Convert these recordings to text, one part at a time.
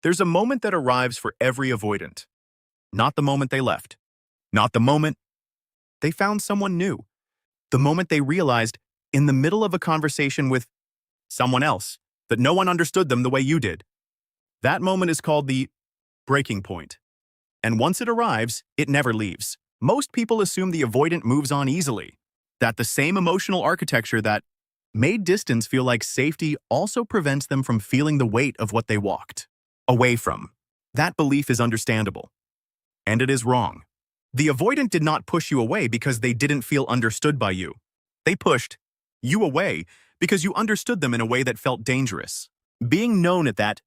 There's a moment that arrives for every avoidant. Not the moment they left. Not the moment they found someone new. The moment they realized, in the middle of a conversation with someone else, that no one understood them the way you did. That moment is called the breaking point. And once it arrives, it never leaves. Most people assume the avoidant moves on easily, that the same emotional architecture that made distance feel like safety also prevents them from feeling the weight of what they walked away from. That belief is understandable. And it is wrong. The avoidant did not push you away because they didn't feel understood by you. They pushed you away because you understood them in a way that felt dangerous. Being known at that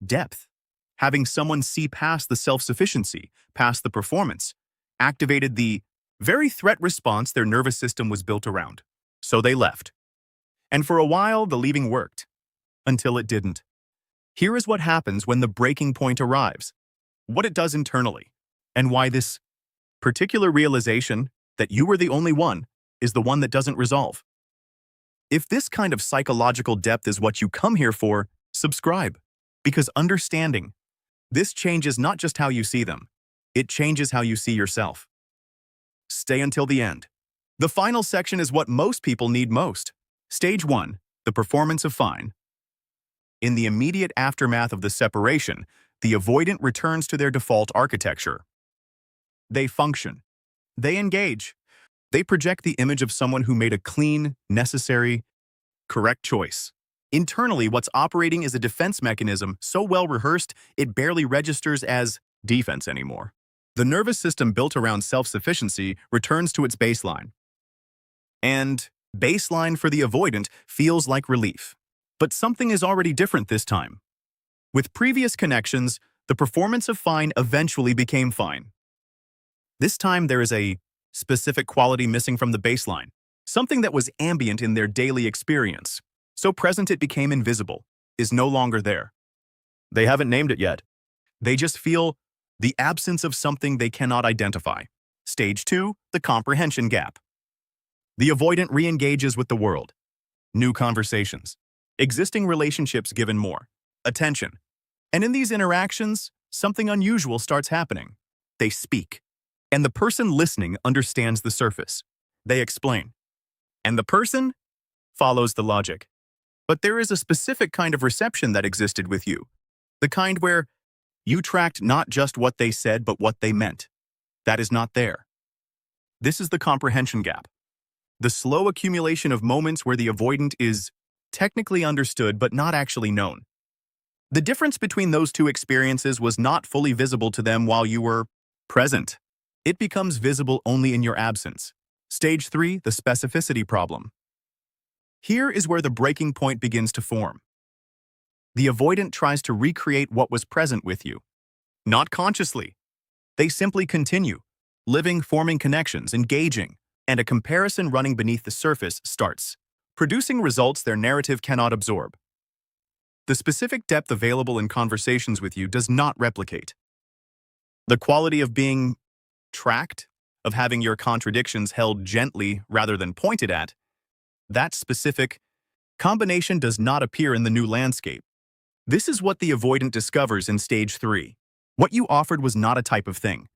depth, having someone see past the self-sufficiency, past the performance, activated the very threat response their nervous system was built around. So they left. And for a while, the leaving worked. Until it didn't. Here is what happens when the breaking point arrives. What it does internally. And why this particular realization that you were the only one is the one that doesn't resolve. If this kind of psychological depth is what you come here for, subscribe. Because understanding this changes not just how you see them, it changes how you see yourself. Stay until the end. The final section is what most people need most. Stage 1, the performance of fine. In the immediate aftermath of the separation, the avoidant returns to their default architecture. They function. They engage. They project the image of someone who made a clean, necessary, correct choice. Internally, what's operating is a defense mechanism so well rehearsed it barely registers as defense anymore. The nervous system built around self-sufficiency returns to its baseline. And baseline for the avoidant feels like relief. But something is already different this time. With previous connections, the performance of fine eventually became fine. This time there is a specific quality missing from the baseline, something that was ambient in their daily experience. So present it became invisible, is no longer there. They haven't named it yet. They just feel the absence of something they cannot identify. Stage 2, the comprehension gap. The avoidant re-engages with the world. New conversations. Existing relationships given more attention. And in these interactions, something unusual starts happening. They speak. And the person listening understands the surface. They explain. And the person follows the logic. But there is a specific kind of reception that existed with you. The kind where you tracked not just what they said, but what they meant. That is not there. This is the comprehension gap. The slow accumulation of moments where the avoidant is technically understood but not actually known. The difference between those two experiences was not fully visible to them while you were present. It becomes visible only in your absence. Stage 3, the specificity problem. Here is where the breaking point begins to form. The avoidant tries to recreate what was present with you. Not consciously. They simply continue, living, forming connections, engaging, and a comparison running beneath the surface starts, producing results their narrative cannot absorb. The specific depth available in conversations with you does not replicate. The quality of being tracked, of having your contradictions held gently rather than pointed at, that specific combination does not appear in the new landscape. This is what the avoidant discovers in stage 3. What you offered was not a type of thing.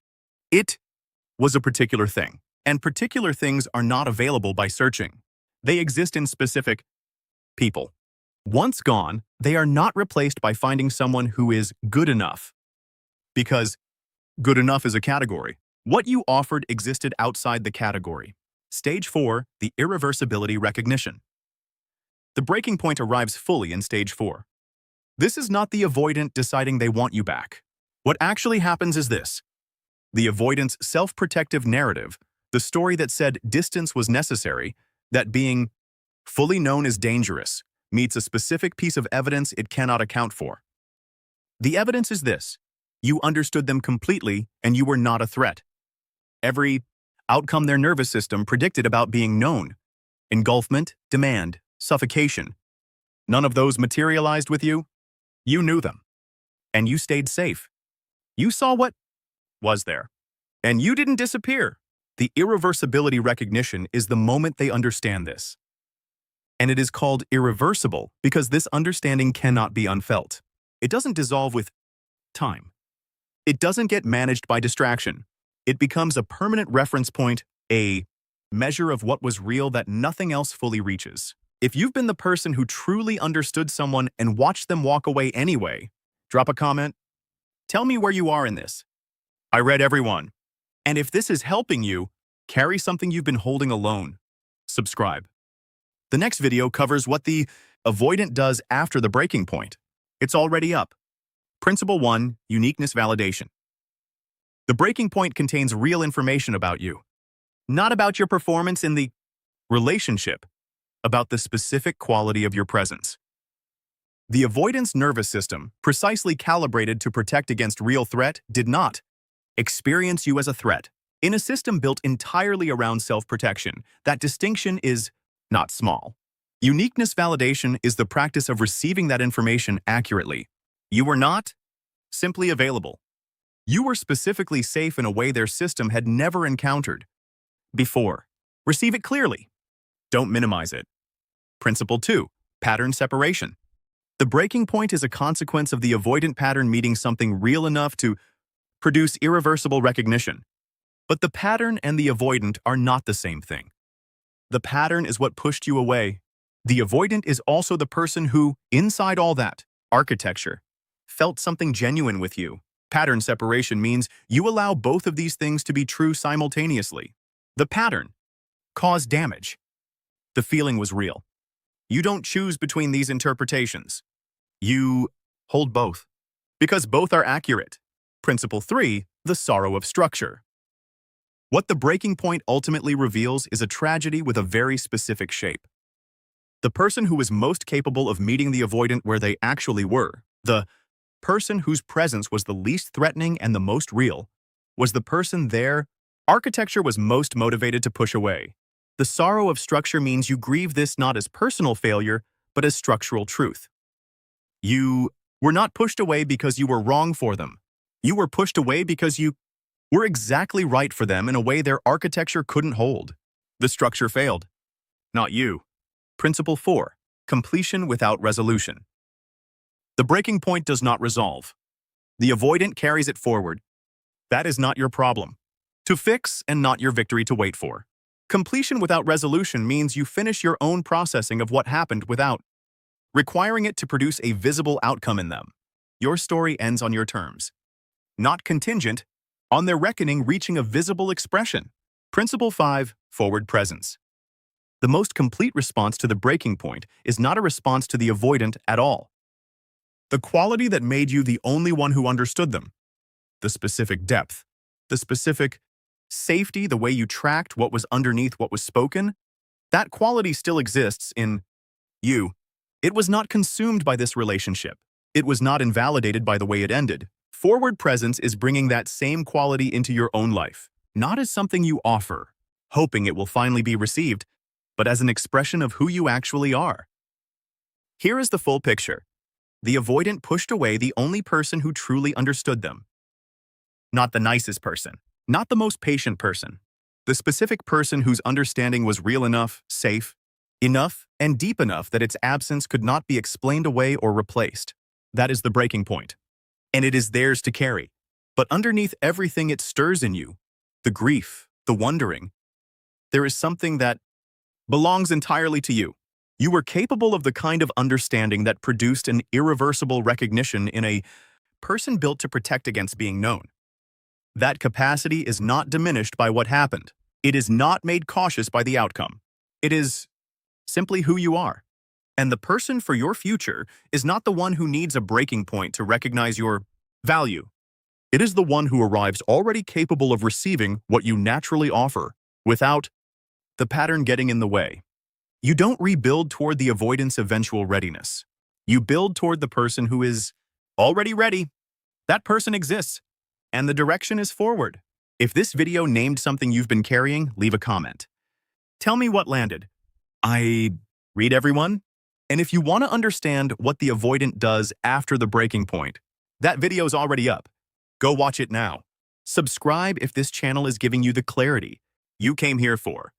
It was a particular thing, and particular things are not available by searching. They exist in specific people. Once gone, they are not replaced by finding someone who is good enough. Because good enough is a category. What you offered existed outside the category. Stage 4, the irreversibility recognition. The breaking point arrives fully in stage 4. This is not the avoidant deciding they want you back. What actually happens is this. The avoidant's self-protective narrative, the story that said distance was necessary, that being fully known is dangerous, meets a specific piece of evidence it cannot account for. The evidence is this. You understood them completely and you were not a threat. Every outcome their nervous system predicted about being known. Engulfment, demand, suffocation. None of those materialized with you. You knew them. And you stayed safe. You saw what was there. And you didn't disappear. The irreversibility recognition is the moment they understand this. And it is called irreversible because this understanding cannot be unfelt. It doesn't dissolve with time. It doesn't get managed by distraction. It becomes a permanent reference point, a measure of what was real that nothing else fully reaches. If you've been the person who truly understood someone and watched them walk away anyway, drop a comment. Tell me where you are in this. I read everyone. And if this is helping you, carry something you've been holding alone. Subscribe. The next video covers what the avoidant does after the breaking point. It's already up. Principle 1, Uniqueness Validation. The breaking point contains real information about you, not about your performance in the relationship, about the specific quality of your presence. The avoidance nervous system, precisely calibrated to protect against real threat, did not experience you as a threat. In a system built entirely around self-protection, that distinction is not small. Uniqueness validation is the practice of receiving that information accurately. You were not simply available. You were specifically safe in a way their system had never encountered before. Receive it clearly. Don't minimize it. Principle 2, Pattern Separation. The breaking point is a consequence of the avoidant pattern meeting something real enough to produce irreversible recognition. But the pattern and the avoidant are not the same thing. The pattern is what pushed you away. The avoidant is also the person who, inside all that architecture, felt something genuine with you. Pattern separation means you allow both of these things to be true simultaneously. The pattern caused damage. The feeling was real. You don't choose between these interpretations. You hold both, because both are accurate. Principle 3, the sorrow of structure. What the breaking point ultimately reveals is a tragedy with a very specific shape. The person who was most capable of meeting the avoidant where they actually were, the person whose presence was the least threatening and the most real, was the person their architecture was most motivated to push away. The sorrow of structure means you grieve this not as personal failure, but as structural truth. You were not pushed away because you were wrong for them. You were pushed away because you were exactly right for them in a way their architecture couldn't hold. The structure failed, not you. Principle 4, Completion without resolution. The breaking point does not resolve. The avoidant carries it forward. That is not your problem to fix and not your victory to wait for. Completion without resolution means you finish your own processing of what happened without requiring it to produce a visible outcome in them. Your story ends on your terms, not contingent on their reckoning reaching a visible expression. Principle 5, Forward Presence. The most complete response to the breaking point is not a response to the avoidant at all. The quality that made you the only one who understood them, the specific depth, the specific safety, the way you tracked what was underneath what was spoken, that quality still exists in you. It was not consumed by this relationship. It was not invalidated by the way it ended. Forward presence is bringing that same quality into your own life, not as something you offer, hoping it will finally be received, but as an expression of who you actually are. Here is the full picture. The avoidant pushed away the only person who truly understood them. Not the nicest person, not the most patient person, the specific person whose understanding was real enough, safe, enough, and deep enough that its absence could not be explained away or replaced. That is the breaking point. And it is theirs to carry. But underneath everything it stirs in you, the grief, the wondering, there is something that belongs entirely to you. You were capable of the kind of understanding that produced an irreversible recognition in a person built to protect against being known. That capacity is not diminished by what happened. It is not made cautious by the outcome. It is simply who you are. And the person for your future is not the one who needs a breaking point to recognize your value. It is the one who arrives already capable of receiving what you naturally offer, without the pattern getting in the way. You don't rebuild toward the avoidance eventual readiness. You build toward the person who is already ready. That person exists, and the direction is forward. If this video named something you've been carrying, leave a comment. Tell me what landed. I read everyone. And if you want to understand what the avoidant does after the breaking point, that video's already up. Go watch it now. Subscribe if this channel is giving you the clarity you came here for.